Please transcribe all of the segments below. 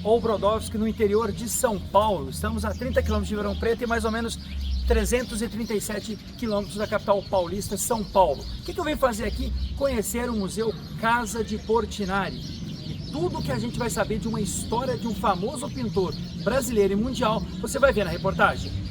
ou Brodowski, no interior de São Paulo. Estamos a 30 km de Ribeirão Preto e mais ou menos 337 quilômetros da capital paulista, São Paulo. O que eu venho fazer aqui? Conhecer o Museu Casa de Portinari. E tudo que a gente vai saber de uma história de um famoso pintor brasileiro e mundial, você vai ver na reportagem.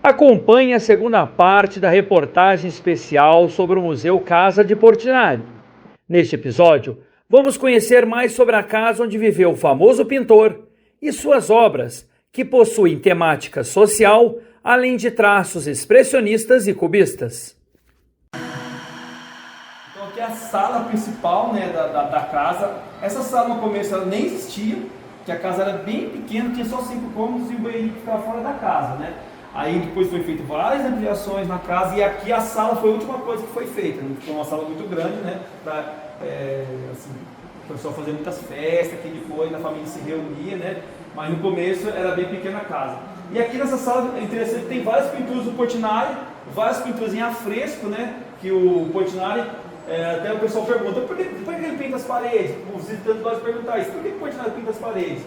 Acompanhe a segunda parte da reportagem especial sobre o Museu Casa de Portinari. Neste episódio, vamos conhecer mais sobre a casa onde viveu o famoso pintor e suas obras, que possuem temática social, além de traços expressionistas e cubistas. Então aqui é a sala principal, né, da casa. Essa sala no começo ela nem existia, que a casa era bem pequena, tinha só 5 cômodos e o banheiro que ficava fora da casa, né? Aí depois foi feito várias ampliações na casa e aqui a sala foi a última coisa que foi feita. Foi uma sala muito grande, né? Para assim, o pessoal fazer muitas festas, aqui depois a família se reunia, né? Mas no começo era bem pequena a casa. E aqui nessa sala é interessante, tem várias pinturas do Portinari, várias pinturas em afresco, né? Que o Portinari, até o pessoal pergunta, por que ele pinta as paredes? Os visitantes podem perguntar isso, por que o Portinari pinta as paredes?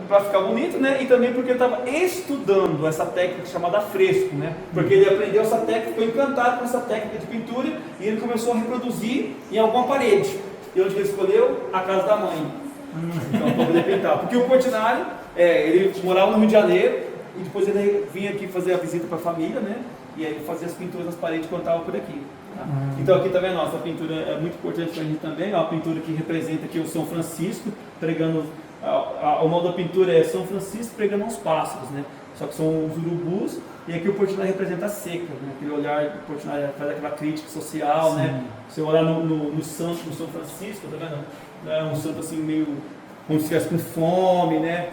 Para ficar bonito, né? E também porque ele estava estudando essa técnica chamada fresco, né? Porque ele aprendeu essa técnica, ficou encantado com essa técnica de pintura e ele começou a reproduzir em alguma parede. E onde ele escolheu? A casa da mãe. Então, para poder pintar. Porque o Portinari, ele morava no Rio de Janeiro e depois ele vinha aqui fazer a visita para a família, né? E aí ele fazia as pinturas nas paredes quando estava por aqui. Tá? Então aqui também a nossa pintura é muito importante para a gente também, é uma pintura que representa aqui o São Francisco, pregando. O modo da pintura é São Francisco pregando aos pássaros, né? Só que são os urubus, e aqui o Portinari representa a seca, né? Aquele olhar do Portinari faz aquela crítica social, né? Você olhar no santo, no São Francisco, tá vendo? É um santo assim meio como se estivesse com fome, né?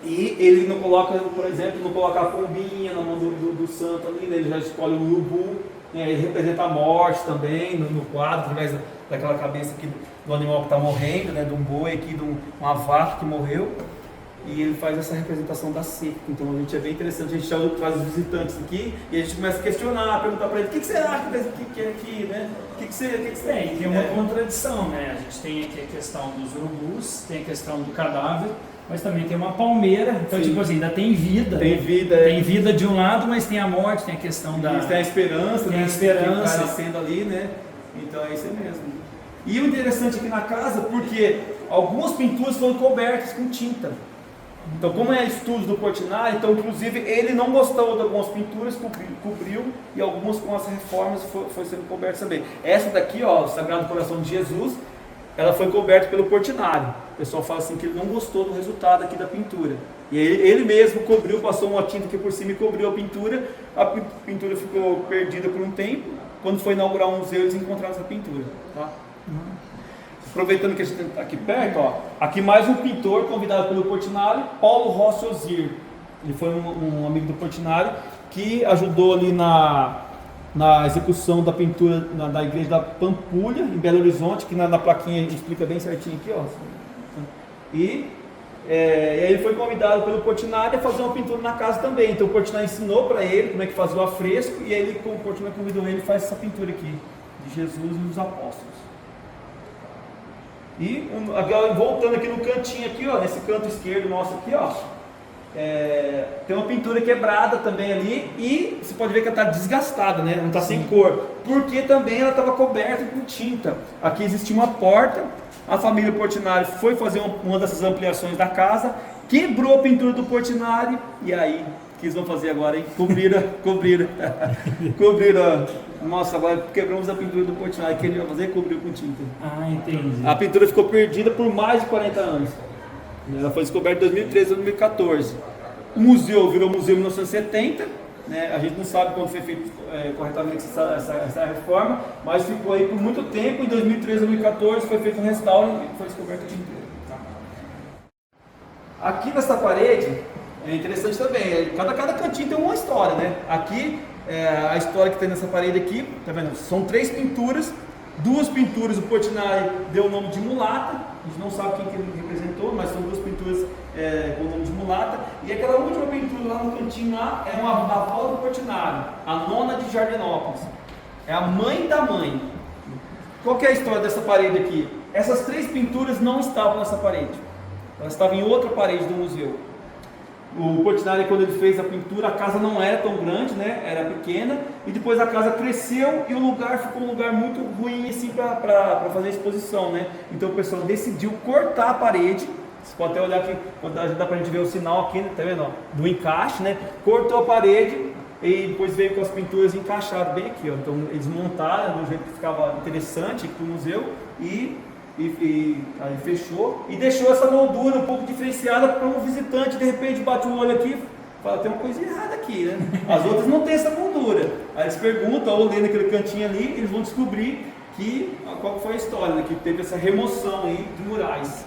E ele não coloca, por exemplo, não coloca a pombinha na mão do santo ali, né? Ele já escolhe o urubu, né? Ele representa a morte também no quadro, através daquela cabeça aqui do animal que está morrendo, né? De um boi aqui, de uma vaca que morreu. E ele faz essa representação da seca. Então a gente é bem interessante, a gente traz os visitantes aqui e a gente começa a questionar, a perguntar para ele, o que você acha que é aqui, né? O que você tem? Tem uma contradição, né? A gente tem aqui a questão dos urubus, tem a questão do cadáver, mas também tem uma palmeira, então tipo assim, ainda tem vida. Tem vida. Tem vida de um lado, mas tem a morte, tem a questão da... Tem a esperança, tem a esperança. Que está nascendo ali, né? Então é isso mesmo. E o interessante aqui na casa, porque algumas pinturas foram cobertas com tinta. Então, como é estudo do Portinari, então inclusive ele não gostou de algumas pinturas, cobriu e algumas com as reformas foi sendo cobertas também. Essa daqui, ó, o Sagrado Coração de Jesus, ela foi coberta pelo Portinari. O pessoal fala assim que ele não gostou do resultado aqui da pintura. E ele mesmo cobriu, passou uma tinta aqui por cima e cobriu a pintura ficou perdida por um tempo. Quando foi inaugurar um museu, eles encontraram essa pintura. Tá? Aproveitando que a gente está aqui perto, ó, aqui mais um pintor convidado pelo Portinari, Paulo Rossi Osier. Ele foi um amigo do Portinari que ajudou ali na execução da pintura da igreja da Pampulha, em Belo Horizonte, que na plaquinha explica bem certinho aqui, ó. E E aí ele foi convidado pelo Portinari a fazer uma pintura na casa também. Então o Portinari ensinou para ele como é que fazia o afresco, e aí o Portinari convidou ele e faz essa pintura aqui, de Jesus e dos apóstolos. E agora, voltando aqui no cantinho aqui, ó, nesse canto esquerdo nosso aqui, ó, tem uma pintura quebrada também ali, e você pode ver que ela está desgastada, né? Não está sem cor, porque também ela estava coberta com tinta. Aqui existia uma porta, a família Portinari foi fazer uma dessas ampliações da casa, quebrou a pintura do Portinari, e aí, o que eles vão fazer agora, hein? Cobriram. Nossa, agora quebramos a pintura do Portinari, que ele vai fazer? Cobriu com tinta. Ah, entendi. A pintura ficou perdida por mais de 40 anos. Ela foi descoberta em 2013 ou 2014. O museu virou museu em 1970, né? A gente não sabe quando foi feito corretamente essa reforma, mas ficou aí por muito tempo. Em 2013 ou 2014 foi feito um restauro e foi descoberta a pintura. Aqui nessa parede é interessante também, cada cantinho tem uma história, né? Aqui, a história que tem nessa parede aqui, tá vendo? São 3 pinturas, 2 pinturas o Portinari deu o nome de mulata, a gente não sabe quem que ele representou, mas são 2 pinturas com o nome de mulata, e aquela última pintura lá no cantinho lá é uma avó do Portinari, a nona de Jardinópolis, é a mãe da mãe. Qual que é a história dessa parede aqui? Essas 3 pinturas não estavam nessa parede, elas estavam em outra parede do museu. O Portinari, quando ele fez a pintura, a casa não era tão grande, né? Era pequena, e depois a casa cresceu e o lugar ficou um lugar muito ruim assim para fazer a exposição, né? Então o pessoal decidiu cortar a parede. Você pode até olhar aqui, dá pra gente ver o sinal aqui, né? Tá vendo? Ó, do encaixe, né? Cortou a parede e depois veio com as pinturas encaixadas bem aqui, ó. Então eles montaram do jeito que ficava interessante aqui pro museu e aí fechou e deixou essa moldura um pouco diferenciada para um visitante, de repente bate o olho aqui e fala, tem uma coisa errada aqui, né? As outras não tem essa moldura. Aí eles perguntam, ou lendo aquele cantinho ali, eles vão descobrir qual foi a história, né? Que teve essa remoção aí de murais.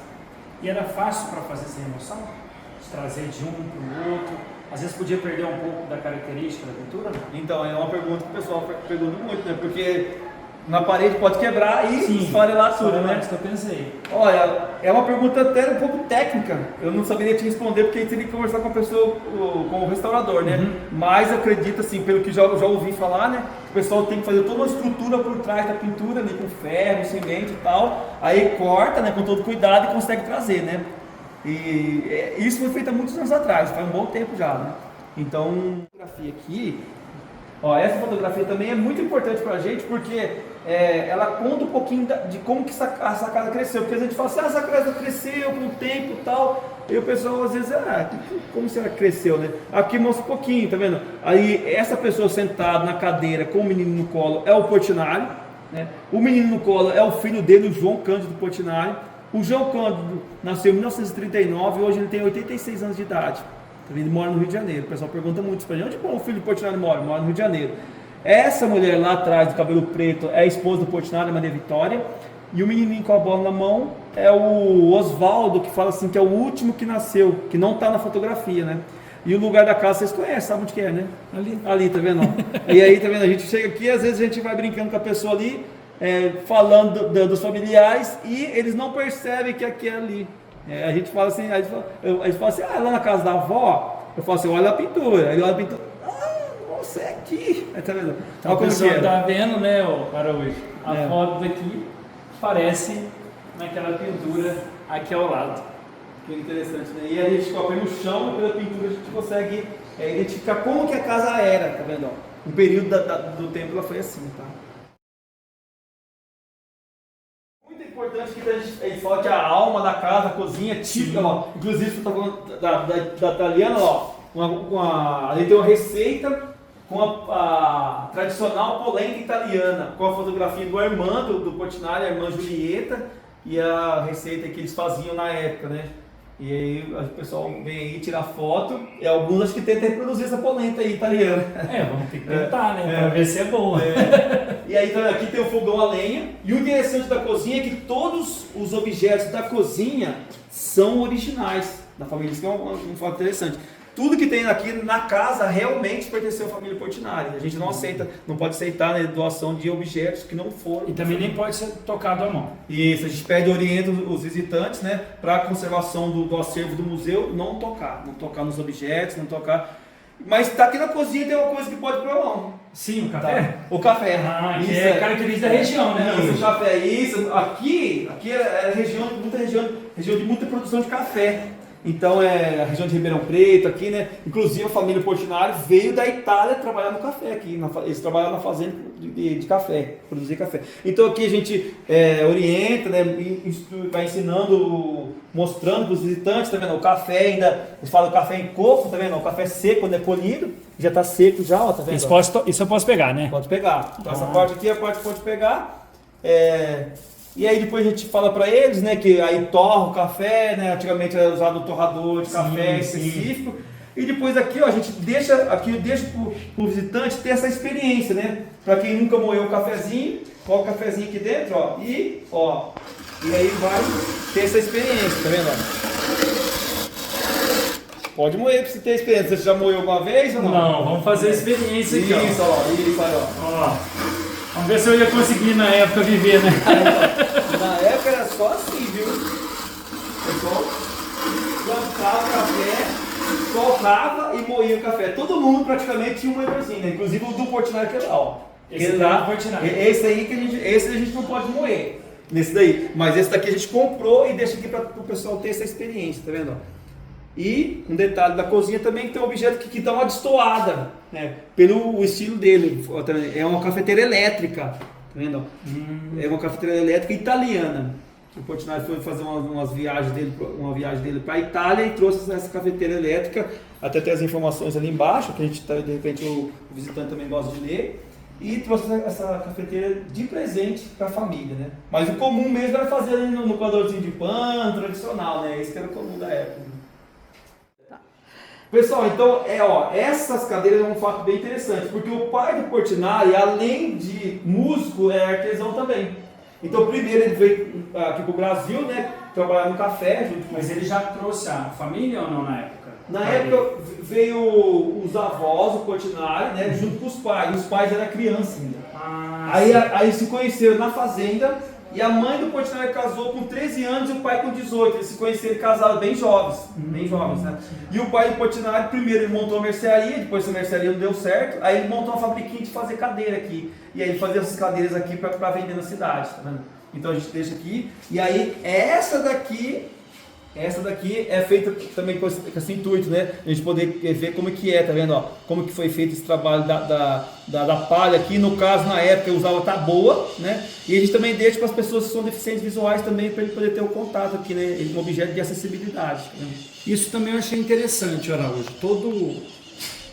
E era fácil para fazer essa remoção? De trazer de um para o outro? Às vezes podia perder um pouco da característica da pintura? Então, é uma pergunta que o pessoal pergunta muito, né? Porque na parede pode quebrar e esfarelar tudo, né? É isso que eu pensei. Olha, é uma pergunta até um pouco técnica. Eu não saberia te responder porque teria que conversar com a pessoa, com o restaurador, né? Mas eu acredito, assim, pelo que já ouvi falar, né? O pessoal tem que fazer toda uma estrutura por trás da pintura, ali, com ferro, cimento e tal. Aí corta, né? Com todo cuidado e consegue trazer, né? E isso foi feito há muitos anos atrás, faz um bom tempo já, né? Então, a fotografia aqui, ó, essa fotografia também é muito importante pra gente porque ela conta um pouquinho de como que essa casa cresceu, porque a gente fala assim, essa casa cresceu com o tempo e tal, e o pessoal às vezes, como se ela cresceu, né? Aqui mostra um pouquinho, tá vendo? Aí essa pessoa sentada na cadeira com o menino no colo é o Portinari, né? O menino no colo é o filho dele, o João Cândido Portinari. O João Cândido nasceu em 1939 e hoje ele tem 86 anos de idade. Ele mora no Rio de Janeiro. O pessoal pergunta muito para onde o filho do Portinari mora? Mora no Rio de Janeiro. Essa mulher lá atrás, do cabelo preto, é a esposa do Portinari, Maria Vitória. E o menininho com a bola na mão é o Oswaldo, que fala assim que é o último que nasceu, que não está na fotografia, né? E o lugar da casa vocês conhecem, sabe onde que é, né? Ali, tá vendo? E aí, tá vendo? A gente chega aqui, às vezes a gente vai brincando com a pessoa ali, falando dos familiares, e eles não percebem que aqui é ali. A gente fala assim, a gente fala assim, lá na casa da avó, eu falo assim, olha a pintura. Aí olha a pintura, nossa, é aqui. Aí, tá vendo? Então, o pessoal tá vendo, né, Araújo? A foto daqui parece naquela pintura aqui ao lado. Que interessante, né? E a gente toca no chão, pela pintura a gente consegue identificar como que a casa era, tá vendo? O período do tempo ela foi assim, tá? Muito importante que a gente fala que a alma da casa, a cozinha é típica, ó. Inclusive você tá falando da italiana, ó. Ali tem uma receita com a tradicional polenta italiana, com a fotografia do Armando, do Portinari, a irmã Julieta, e a receita que eles faziam na época, né? E aí o pessoal vem aí tirar foto, e alguns acho que tentam reproduzir essa polenta aí italiana. Vamos ter que tentar, né? Pra ver se é boa. E aí então, aqui tem o fogão a lenha, e o interessante da cozinha é que todos os objetos da cozinha são originais da família, isso que é um fato interessante. tudo que tem aqui na casa realmente pertenceu à família Portinari. A gente não aceita, não pode aceitar, né, doação de objetos que não foram. E também nem pode ser tocado à mão. Isso, a gente pede e orienta os visitantes, né, para a conservação do acervo do museu, não tocar nos objetos, não tocar. Mas tá aqui na cozinha tem uma coisa que pode pôr a mão. Sim, o café? Tá. O café. Ah, que é característica da região, né? Isso, o café, isso. Aqui é região de muita produção de café. Então é a região de Ribeirão Preto aqui, né? Inclusive a família Portinari veio da Itália trabalhar no café aqui. Eles trabalham na fazenda de café, produzir café. Então aqui a gente orienta, né? Vai ensinando, mostrando para os visitantes, tá vendo? O café ainda, eles falam café em coco, tá vendo? O café seco, quando é polido, já está seco já, ó, tá vendo? Isso eu posso pegar, né? Pode pegar. Então, essa parte aqui é a parte que pode pegar. E aí depois a gente fala para eles, né, que aí torra o café, né, antigamente era usado o torrador de café específico. E depois aqui, ó, a gente deixa pro visitante ter essa experiência, né? Para quem nunca moeu o cafezinho, coloca o cafezinho aqui dentro, ó, e aí vai ter essa experiência, tá vendo? Pode moer para você ter experiência. Você já moeu uma vez ou não? Não, vamos fazer a experiência aqui, isso, ó. Vamos ver se eu ia conseguir na época viver, né? Na época era só assim, viu? O pessoal plantava o café, torrava e moía o café. Todo mundo praticamente tinha um moedorzinho, né? Inclusive o do Portinari que é lá, ó. Esse aí esse a gente não pode moer. Nesse daí. Mas esse daqui a gente comprou e deixa aqui para o pessoal ter essa experiência, tá vendo? E um detalhe da cozinha também que tem um objeto que dá uma destoada, né? Pelo estilo dele. É uma cafeteira elétrica, tá vendo? É uma cafeteira elétrica italiana. O Portinari foi fazer uma viagem dele para a Itália e trouxe essa cafeteira elétrica. Até tem as informações ali embaixo, que a gente de repente o visitante também gosta de ler. E trouxe essa cafeteira de presente para a família, né? Mas o comum mesmo era fazer ali no coadorzinho de pano tradicional, né? Esse que era o comum da época. Pessoal, então, essas cadeiras é um fato bem interessante, porque o pai do Portinari, além de músico, é artesão também. Então, primeiro ele veio aqui para o Brasil, né, trabalhar no café. Mas ele já trouxe a família ou não na época? Na época veio os avós, o Portinari, né, junto com os pais. Os pais eram criança ainda. Aí se conheceram na fazenda. E a mãe do Portinari casou com 13 anos e o pai com 18. Eles se conheceram e casaram bem jovens, né? E o pai do Portinari, primeiro ele montou a mercearia, depois essa mercearia não deu certo, aí ele montou uma fabriquinha de fazer cadeira aqui. E aí ele fazia essas cadeiras aqui para vender na cidade, tá vendo? Então a gente deixa aqui. E aí essa daqui é feita também com esse intuito, né? A gente poder ver como que é, tá vendo? Ó, como que foi feito esse trabalho da palha aqui. No caso, na época, eu usava taboa, né? E a gente também deixa para as pessoas que são deficientes visuais também, para ele poder ter o contato aqui, né? Um objeto de acessibilidade. Tá vendo? Isso também eu achei interessante, Araújo. Todo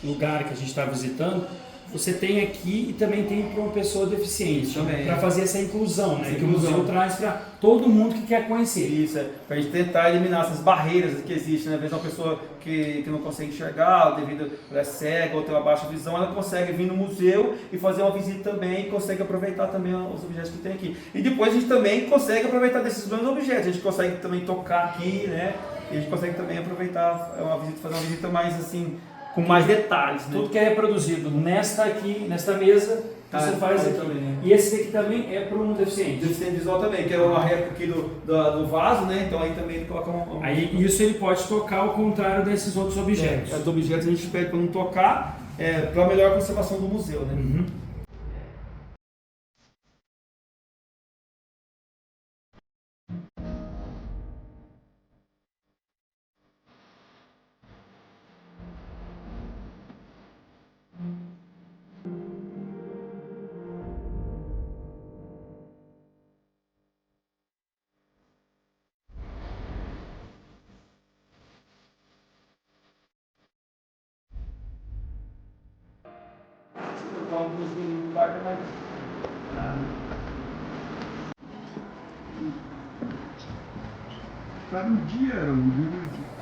lugar que a gente está visitando, você tem aqui e também tem para uma pessoa deficiente, para fazer essa inclusão, né? Que o museu traz para todo mundo que quer conhecer. Isso, para a gente tentar eliminar essas barreiras que existem, né? Às vezes uma pessoa que não consegue enxergar, devido a cega ou ter uma baixa visão, ela consegue vir no museu e fazer uma visita também e consegue aproveitar também os objetos que tem aqui. E depois a gente também consegue aproveitar desses grandes objetos, a gente consegue também tocar aqui, né? E a gente consegue também aproveitar fazer uma visita mais assim, com mais detalhes, né? Tudo que é reproduzido nesta mesa, você faz aqui. Também, né? E esse daqui também é para um deficiente. Deficiente visual também, que é uma réplica aqui do vaso, né? Então aí também ele coloca Aí isso ele pode tocar ao contrário desses outros objetos. Os objetos a gente pede para não tocar, para a melhor conservação do museu, né? Uhum.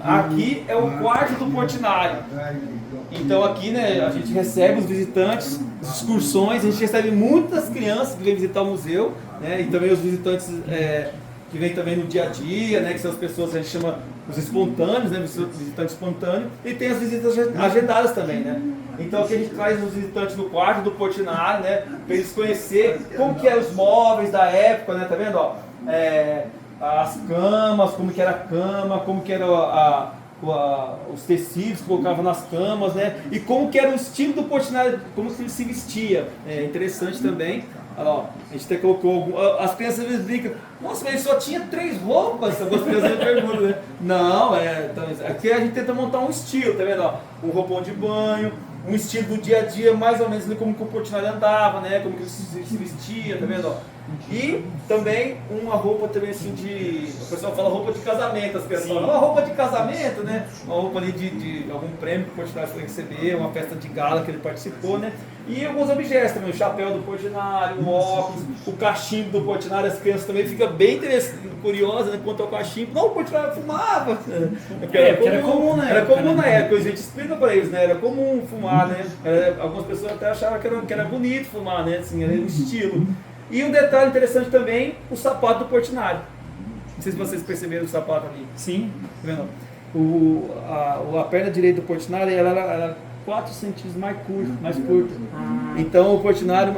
Aqui é o quarto do Portinari. Então aqui, né, a gente recebe os visitantes, as excursões, a gente recebe muitas crianças que vêm visitar o museu, né, e também os visitantes que vêm também no dia a dia, né, que são as pessoas que a gente chama os espontâneos, né, visitante espontâneo, e tem as visitas agendadas também, né? Então aqui a gente traz os visitantes do quarto do Portinari, né, para eles conhecer como que eram os móveis da época, né, tá vendo, ó? As camas, como que era a cama, como que era os tecidos que colocavam nas camas, né? E como que era o estilo do Portinari, como que ele se vestia. É interessante também. Olha lá, a gente até colocou as crianças às vezes brincam, nossa, mas ele só tinha 3 roupas, algumas crianças perguntam, né? Não, então, aqui a gente tenta montar um estilo, tá vendo? Ó, um roupão de banho, um estilo do dia a dia, mais ou menos como que o Portinari andava, né? Como que ele se vestia, tá vendo? Ó? E também uma roupa também assim o pessoal fala roupa de casamento, as pessoas falam, uma roupa de casamento, né? Uma roupa ali de algum prêmio que o Portinari foi receber, uma festa de gala que ele participou, né? E alguns objetos também, o chapéu do Portinari, o óculos, o cachimbo do Portinari, as crianças também ficam bem curiosas, né, quanto ao cachimbo. Não, o Portinari fumava! Era comum, né? Era comum na época, a gente explica para eles, né? Era comum fumar, né? Algumas pessoas até achavam que era bonito fumar, né? Assim, era um estilo. E um detalhe interessante também, o sapato do Portinari. Não sei se vocês perceberam o sapato ali. Sim. Tá vendo? A perna direita do Portinari, ela era 4 centímetros mais curta. Então o Portinari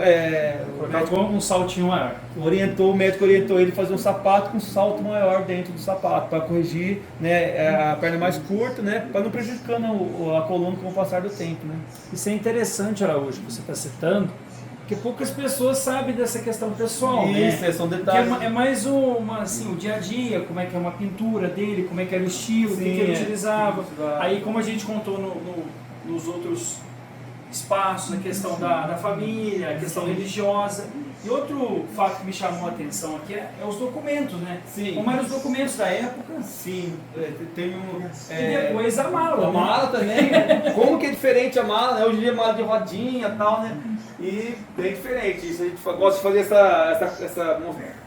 colocou um saltinho maior. O médico orientou ele a fazer um sapato com um salto maior dentro do sapato, para corrigir, né, a perna mais curta, né, para não prejudicar a coluna com o passar do tempo. Né. Isso é interessante, Araújo, que você está citando, porque poucas pessoas sabem dessa questão pessoal. Isso, né? são detalhes. É mais assim, o dia a dia, como é que é uma pintura dele, como é que era o estilo, o que ele utilizava. Aí, como a gente contou nos outros espaços, a questão da família, a questão religiosa. E outro fato que me chamou a atenção aqui é os documentos, né? Sim. Como eram os documentos da época. Sim, tem E depois a mala. A mala também. Como que é diferente a mala, né? Hoje em dia é mala de rodinha e tal, né? E bem diferente. Isso a gente gosta de fazer essa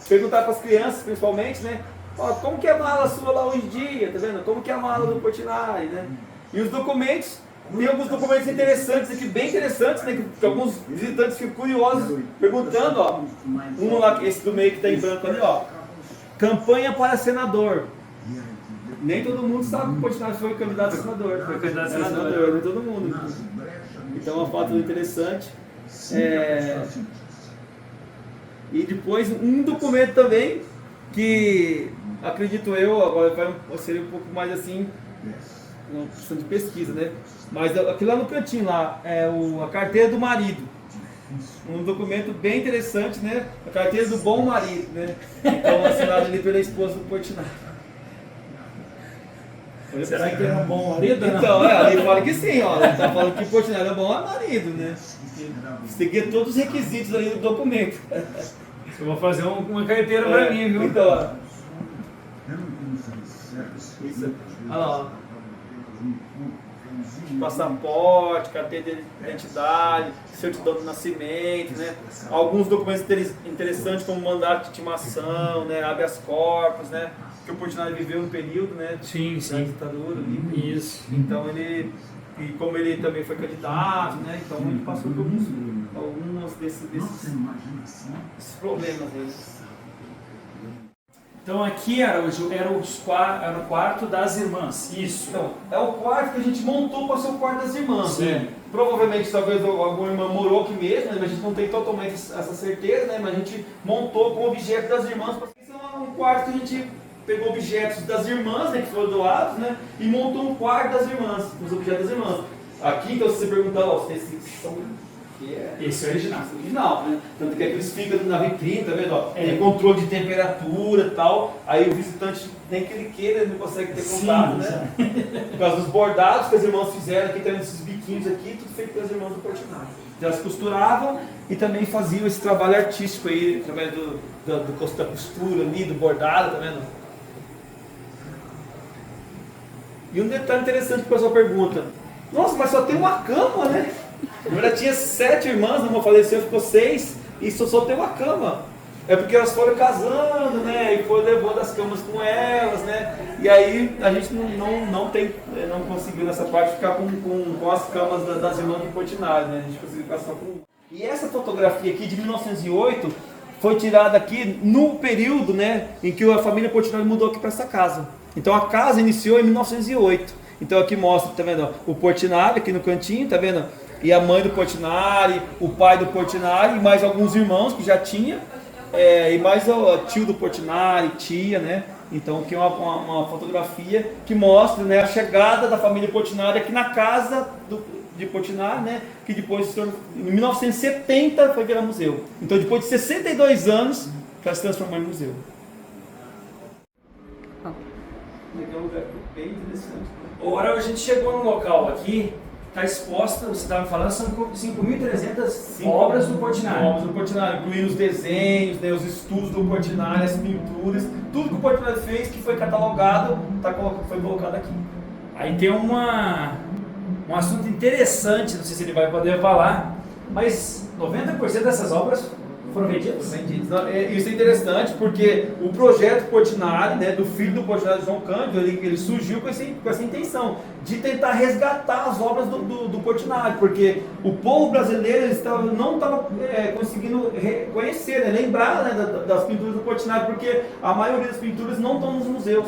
perguntar para as crianças, principalmente, né? Ó, como que é a mala sua lá hoje em dia, tá vendo? Como que é a mala do Portinari, né? E os documentos, tem alguns documentos interessantes aqui, bem interessantes, né? Que alguns visitantes ficam curiosos, perguntando, ó. Um lá, esse do meio que está em branco ali, ó. Campanha para senador. Nem todo mundo sabe que o Portinari foi candidato a senador. Foi candidato a senador. Nem todo mundo. Então é uma foto interessante. E depois um documento também que acredito eu, agora seria um pouco mais assim, uma questão de pesquisa, né? Mas aqui lá no cantinho lá é a carteira do marido. Um documento bem interessante, né? A carteira do bom marido, né? Então assinado ali pela esposa do Portinari. Será que ele é um bom marido? Então, ali fala que sim, ó. Ele tá falando que o Portinari é bom marido, né? Seguir todos os requisitos ali do documento. Eu vou fazer uma carteira pra mim, viu? Então, ó. Isso. Olha lá, ó. Passaporte, carteira de identidade, certidão de nascimento, né? Alguns documentos interessantes como mandato de intimação, né? Habeas corpus, né? Que o Portinari viveu no período, né? Sim. Da ditadura ali. Isso. Então e como ele também foi candidato, né? Então ele passou por alguns desses problemas aí. Então aqui era o quarto das irmãs. Isso. Então, é o quarto que a gente montou para ser o quarto das irmãs. Sim. Né? Provavelmente talvez alguma irmã morou aqui mesmo, né? Mas a gente não tem totalmente essa certeza, né? Mas a gente montou com objeto das irmãs para ser um quarto que a gente pegou objetos das irmãs, né, que foram doados, né, e montou um quarto das irmãs, os objetos das irmãs. Aqui, então, se você perguntar, ó, esses são... Esse é original. Original, né? Tanto que eles ficam na vitrine, tá vendo? Ó? Tem controle de temperatura e tal. Aí o visitante, nem que ele queira, ele não consegue ter contato, né? Por causa dos bordados que as irmãs fizeram aqui, também esses biquinhos aqui, tudo feito pelas irmãs do Portinari. Elas costuravam e também faziam esse trabalho artístico aí, através da costura ali, do bordado, tá vendo? E um detalhe interessante que o pessoal pergunta: nossa, mas só tem uma cama, né? Ela tinha 7 irmãs, uma faleceu, ficou 6 e só tem uma cama. É porque elas foram casando, né? E foram levando as camas com elas, né? E aí a gente não conseguiu nessa parte ficar com as camas das irmãs do Portinari, né? A gente conseguiu ficar só com. E essa fotografia aqui de 1908 foi tirada aqui no período, né, em que a família Portinari mudou aqui para essa casa. Então a casa iniciou em 1908. Então aqui mostra, tá vendo, o Portinari aqui no cantinho, tá vendo? E a mãe do Portinari, o pai do Portinari, e mais alguns irmãos que já tinha, e mais o tio do Portinari, tia, né? Então aqui é uma fotografia que mostra, né, a chegada da família Portinari aqui na casa de Portinari, né? Que depois, em 1970, foi virar museu. Então depois de 62 anos, já se transformou em museu. É um lugar bem interessante. Agora a gente chegou num local aqui, está exposta, você estava falando, são 5.300 obras do Portinari. Obras do Portinari, incluindo os desenhos, né, os estudos do Portinari, as pinturas, tudo que o Portinari fez que foi catalogado, foi colocado aqui. Aí tem um assunto interessante, não sei se ele vai poder falar, mas 90% dessas obras foram vendidas? Isso é interessante porque o projeto Portinari, né, do filho do Portinari, João Cândido, ele surgiu com essa intenção de tentar resgatar as obras do Portinari, porque o povo brasileiro não estava conseguindo reconhecer, né, lembrar, né, das pinturas do Portinari, porque a maioria das pinturas não estão nos museus.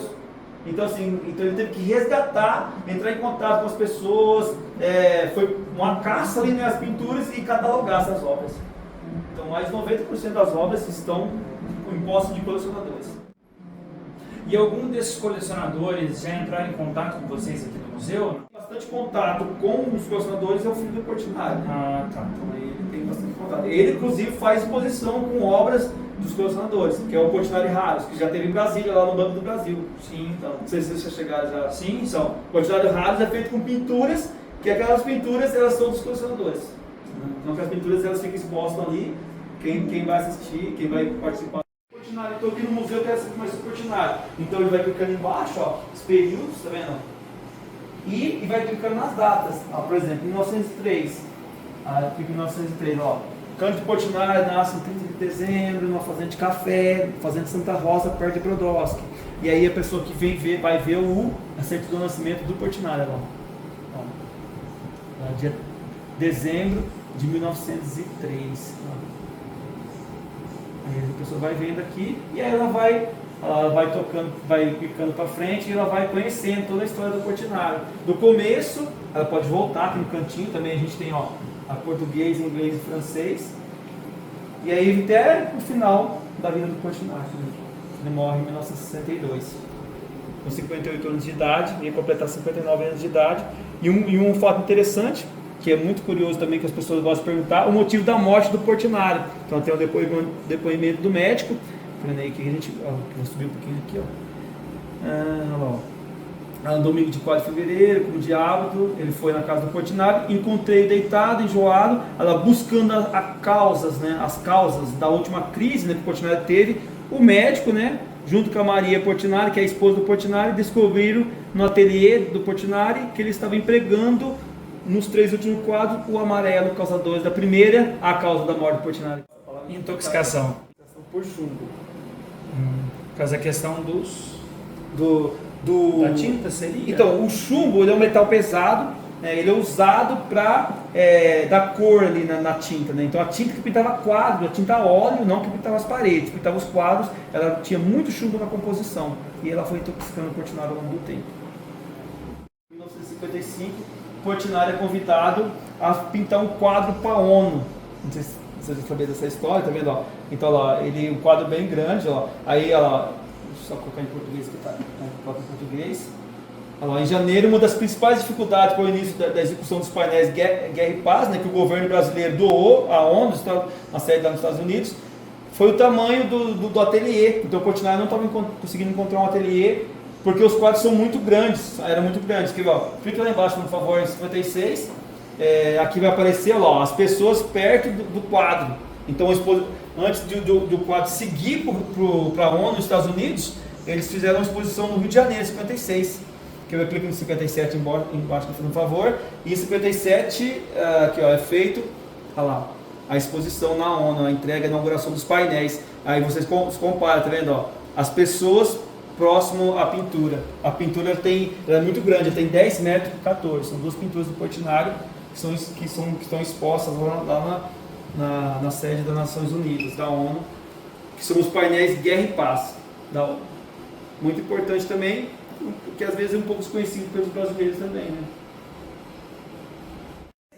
Então, assim, ele teve que resgatar, entrar em contato com as pessoas, foi uma caça ali nas pinturas e catalogar essas obras. Então, mais de 90% das obras estão em posse de colecionadores. E algum desses colecionadores já entraram em contato com vocês aqui no museu? Bastante contato com os colecionadores é o filho do Portinari. Ah, tá. Então, ele tem bastante contato. Ele, inclusive, faz exposição com obras dos colecionadores, que é o Portinari Raros, que já teve em Brasília, lá no Banco do Brasil. Sim. Então, não sei se vocês já chegaram já. Sim. Então, o Portinari Raros é feito com pinturas, que aquelas pinturas, elas são dos colecionadores. Então, as pinturas, elas ficam expostas ali. Quem vai assistir, quem vai participar. Portinari, estou aqui no museu, eu quero saber mais sobre o Portinari. Então ele vai clicando embaixo, ó, os períodos, tá vendo? E vai clicando nas datas. Ó, por exemplo, 1903. Clica em 1903, ó. Cândido Portinari nasce em 30 de dezembro, numa fazenda de café, fazenda de Santa Rosa, perto de Brodowski. E aí a pessoa que vem ver, vai ver a certidão do nascimento do Portinari, ó. Dia dezembro de 1903. Aí a pessoa vai vendo aqui e aí ela vai tocando, vai clicando para frente e ela vai conhecendo toda a história do Portinari. Do começo, ela pode voltar aqui no cantinho, também a gente tem, ó, a português, inglês e francês. E aí até o final da vida do Portinari. Ele morre em 1962. Com 58 anos de idade, ia completar 59 anos de idade. E um fato interessante, que é muito curioso também, que as pessoas gostam de perguntar, o motivo da morte do Portinari. Então tem um depoimento do médico, aí que a gente, vou subir um pouquinho aqui, no domingo de 4 de fevereiro, como de hábito, ele foi na casa do Portinari, encontrei deitado, enjoado, ela buscando as causas da última crise, né, que o Portinari teve. O médico, né, junto com a Maria Portinari, que é a esposa do Portinari, descobriram no ateliê do Portinari que ele estava empregando nos 3 últimos quadros o amarelo causador da primeira, a causa da morte do Portinari. Intoxicação. Por chumbo. Por causa da questão da tinta seria? Então, o chumbo ele é um metal pesado, né, ele é usado para dar cor ali na tinta, né? Então a tinta que pintava quadro, a tinta a óleo, não que pintava as paredes, pintava os quadros, ela tinha muito chumbo na composição e ela foi intoxicando o Portinari ao longo do tempo. Em 1955, o Portinari é convidado a pintar um quadro para a ONU. Não sei se vocês já sabiam dessa história, tá vendo? Ó? Então, ó, um quadro bem grande, ó. Aí, ó, deixa eu só colocar em português que tá, coloca em português. Em janeiro, uma das principais dificuldades para o início da execução dos painéis Guerra e Paz, né, que o governo brasileiro doou à ONU, na sede lá nos Estados Unidos, foi o tamanho do ateliê. Então o Portinari não estava conseguindo encontrar um ateliê, porque os quadros são muito grandes, eram muito grandes. Aqui, ó, clica lá embaixo, por favor, em 56. Aqui vai aparecer, ó, as pessoas perto do quadro. Então, antes do quadro seguir para a ONU nos Estados Unidos, eles fizeram uma exposição no Rio de Janeiro, em 56. Que eu clico em 57 embaixo, por favor. E em 57, aqui, ó, é feito, olha lá, a exposição na ONU, a entrega, a inauguração dos painéis. Aí vocês comparam, tá vendo? Ó, as pessoas próximo à pintura. A pintura ela é muito grande, ela tem 10 metros por 14. São 2 pinturas do Portinari que estão expostas lá na sede das Nações Unidas, da ONU, que são os painéis Guerra e Paz da ONU. Muito importante também que às vezes é um pouco desconhecido pelos brasileiros também, né?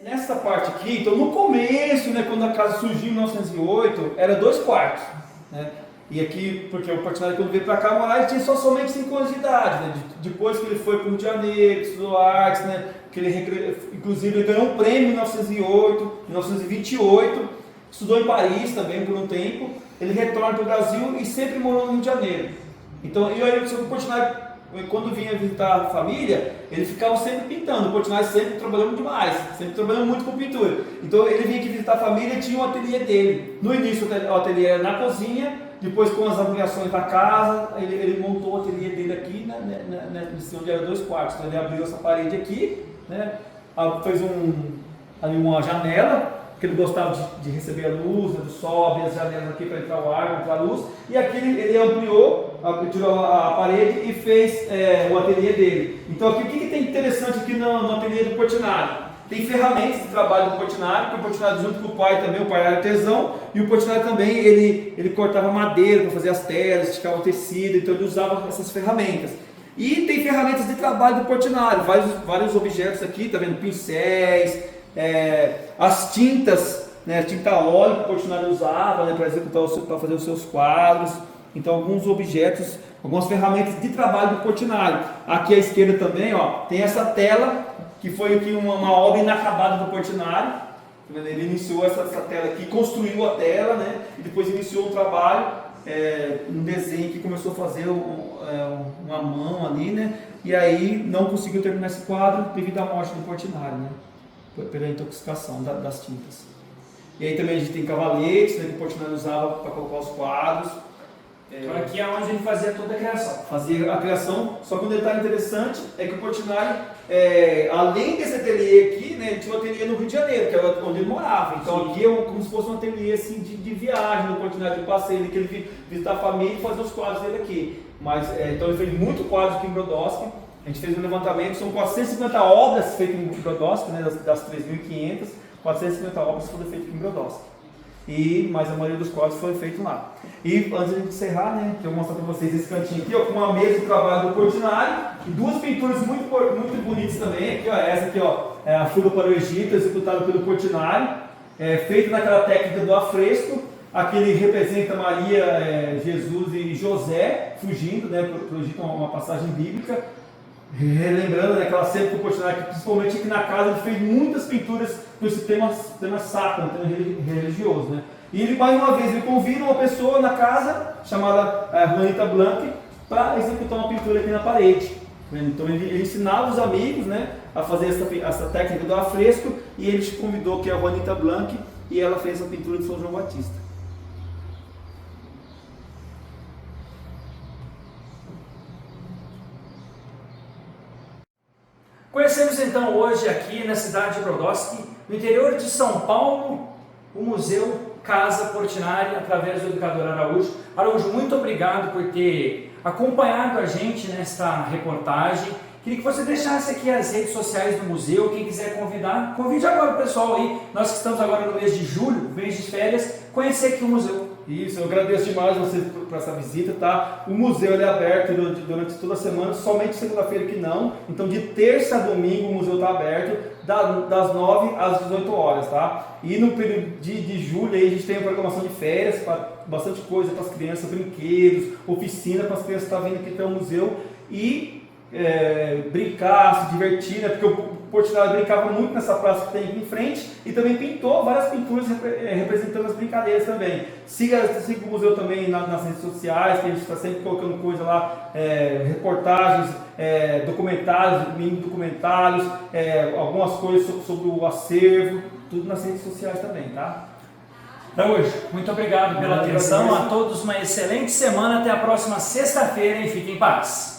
Nessa parte aqui, então no começo, né, quando a casa surgiu em 1908, era 2 quartos, né? E aqui, porque o Portinari, quando veio para cá morar, ele tinha somente 5 anos de idade, né? Depois que ele foi para o Rio de Janeiro, estudou artes, né? Que inclusive ele ganhou um prêmio em 1908, 1928, estudou em Paris também por um tempo. Ele retorna para o Brasil e sempre morou no Rio de Janeiro. Então, e aí o Portinari, quando vinha visitar a família, ele ficava sempre pintando. O Portinari sempre trabalhando demais, sempre trabalhando muito com pintura. Então ele vinha aqui visitar a família e tinha um ateliê dele. No início o ateliê era na cozinha, depois com as ampliações da casa, ele montou o ateliê dele aqui, né, onde era 2 quartos. Então ele abriu essa parede aqui, né, fez ali uma janela, que ele gostava de receber a luz, né, do sol, abrir as janelas aqui para entrar o ar, entrar a luz, e aqui ele ampliou, tirou a parede e fez o ateliê dele. Então aqui, o que tem interessante aqui no ateliê do Portinari? Tem ferramentas de trabalho do Portinari, porque o Portinari junto com o pai também, o pai era artesão, e o Portinari também, ele cortava madeira para fazer as telas, esticava o tecido, então ele usava essas ferramentas. E tem ferramentas de trabalho do Portinari, vários objetos aqui, tá vendo? Pincéis, as tintas, né, tinta a óleo que o Portinari usava, né, para fazer os seus quadros. Então alguns objetos, algumas ferramentas de trabalho do Portinari. Aqui à esquerda também, ó, tem essa tela que foi aqui uma obra inacabada do Portinari. Ele iniciou essa tela aqui, construiu a tela, né, e depois iniciou um trabalho, um desenho que começou a fazer uma mão ali, né, e aí não conseguiu terminar esse quadro devido à morte do Portinari, né, pela intoxicação das tintas. E aí também a gente tem cavaletes, né, que o Portinari usava para colocar os quadros. Então aqui é onde ele fazia toda a criação. Fazia a criação, só que um detalhe interessante é que o Portinari, além desse ateliê aqui, né, ele tinha um ateliê no Rio de Janeiro, que era onde ele morava. Então sim, aqui é como se fosse um ateliê assim, de viagem do Portinari, de passeio, que ele visitar a família e fazer os quadros dele aqui. Mas, então ele fez muito quadros aqui em Brodowski. A gente fez um levantamento, são 450 obras feitas em Brodowski, né, das 3.500, 450 obras foram feitas aqui em Brodowski. Mas a maioria dos quadros foi feito lá. E antes de encerrar, né, eu vou mostrar para vocês esse cantinho aqui, ó, com uma mesa de trabalho do Portinari e 2 pinturas muito bonitas também. Aqui, ó, essa aqui, ó, é a Fuga para o Egito, executada pelo Portinari, feita naquela técnica do afresco. Aqui ele representa Maria, Jesus e José fugindo, né, para o Egito, uma passagem bíblica. Relembrando, né, aquela cena que o Portinari, principalmente aqui na casa, ele fez muitas pinturas com esse tema sacro, um tema religioso, né? E ele, mais uma vez, ele convida uma pessoa na casa, chamada Juanita Blanc, para executar uma pintura aqui na parede. Então ele ensinava os amigos, né, a fazer essa técnica do afresco, e ele convidou que a Juanita Blanc, e ela fez essa pintura de São João Batista. Conhecemos então hoje aqui na cidade de Brodowski, no interior de São Paulo, o Museu Casa Portinari, através do educador Araújo. Araújo, muito obrigado por ter acompanhado a gente nesta reportagem. Queria que você deixasse aqui as redes sociais do museu, quem quiser convidar, convide agora o pessoal aí. Nós que estamos agora no mês de julho, mês de férias, conhecer aqui o museu. Isso, eu agradeço demais vocês por essa visita, tá? O museu ele é aberto durante toda a semana, somente segunda-feira que não. Então de terça a domingo o museu está aberto, das 9 às 18 horas, tá? E no período de julho aí a gente tem a programação de férias, bastante coisa para as crianças, brinquedos, oficina para as crianças que estão vindo aqui até o museu e brincar, se divertir, né? Porque o Portinari brincava muito nessa praça que tem aqui em frente e também pintou várias pinturas representando as brincadeiras também. Siga o museu também nas redes sociais, que a gente está sempre colocando coisa lá, reportagens, documentários, mini documentários, algumas coisas sobre o acervo, tudo nas redes sociais também, tá? Araújo, muito obrigado pela atenção, a todos uma excelente semana, até a próxima sexta-feira e fiquem em paz.